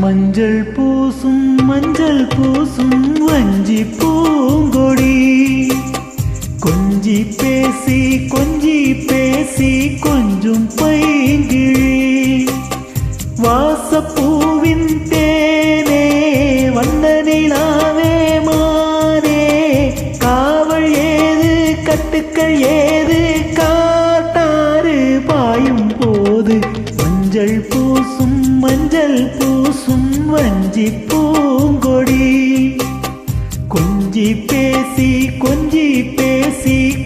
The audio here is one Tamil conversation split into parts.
மஞ்சள் பூசும் வஞ்சி பூங்கொடி கொஞ்சி பேசி கொஞ்சம் பைங்கிழி வாசப்பூவின் தேனே வண்ண நிலாவே மானே காவல் ஏது கட்டுக்கள் ஏது காட்டாறு பாயும் போது மஞ்சள் பூசும் வஞ்சி பூங்கொடி கொஞ்சி பேசி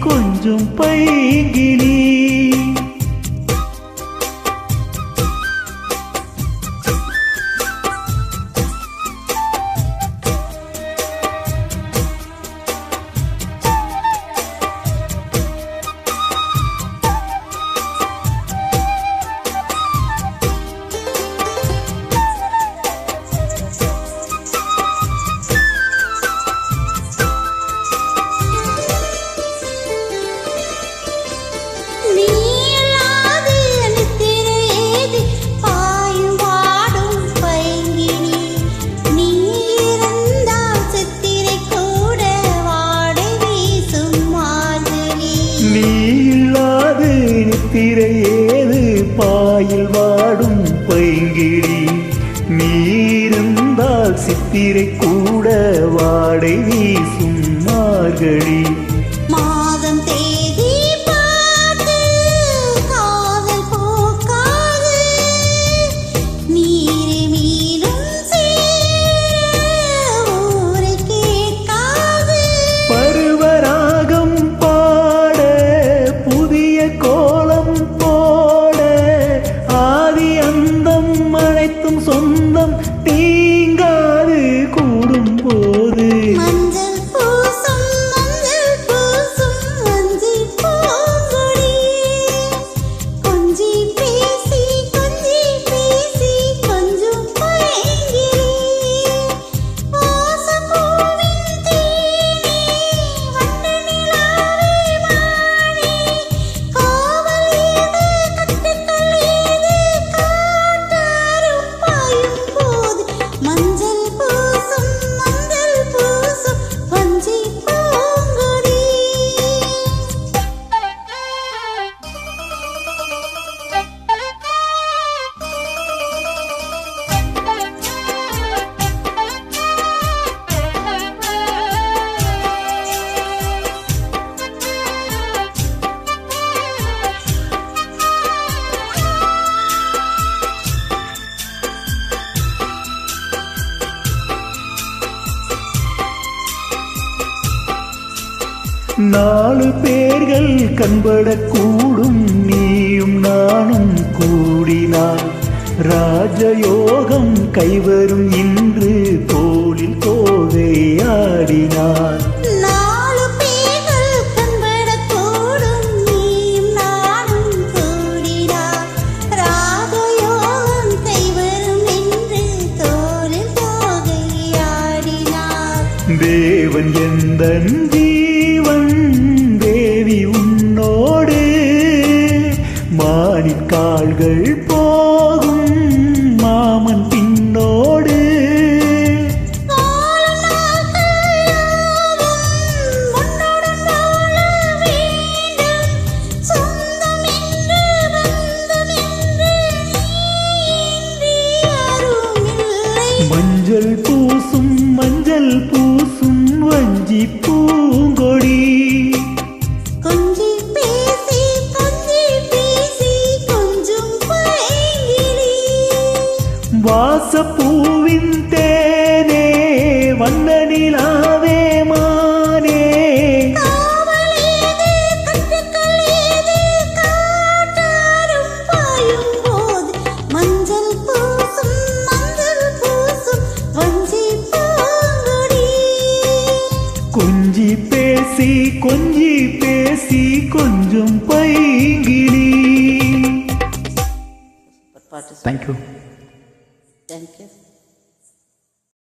கொஞ்சம் பைங்கிளி திரையேது பாயில் வாடும் பைங்கிழி நீருந்தால் சித்திரை கூட வாடை வீசும் மார்கழி மாதம் தேதி பார்த்து காதல் போக்காது நீரை மீளும் ஊரை கேட்காது பருவராகம் பாட புதிய கோலம் போட ஆதி அந்தம் அனைத்தும் சொந்தம் தீங்காது கூடும் போது மஞ்சள் பூசும் வஞ்சி பூங்கொடி கொஞ்சி பேசி கொஞ்சம் பைங்கிளி வாசப்பூவின் தேனே வண்ண நிலாவே மானே காவல் ஏது கட்டுக்கள் ஏது காட்டாரும் பாயும் போது மஞ்சள் பூசும் வஞ்சி பூங்கொடி நாலு பேர்கள் கண்படக்கூடும் நீயும் நானும் கூடினார் ராஜயோகம் கைவரும் இன்று தோளில் தோகையாடினார் நாலு பேர்கள் கண்படக்கூடும் நீயும் நானும் கூடினார் ராஜயோகம் கைவரும் என்று தோளில் தோகையாடினார் தேவன் எந்தன் தேவி உன்னோடு மாணிக்கால்கள் போகும் மாமன் பின்னோடு மஞ்சள் பூசும் வஞ்சி பூங்கொடி கொஞ்சி பேசி கொஞ்சம் பைங்கிளி வாசப்பூவின் தேனே வண்ண நிலாவே மானே காவல் ஏது கட்டுக்கள் ஏது காட்டாரும் பாயும் போது மஞ்சள் பூசும் வஞ்சி பூங்கொடி கொஞ்சி பேசி கொஞ்சம் பைங்கிளி. Thank you.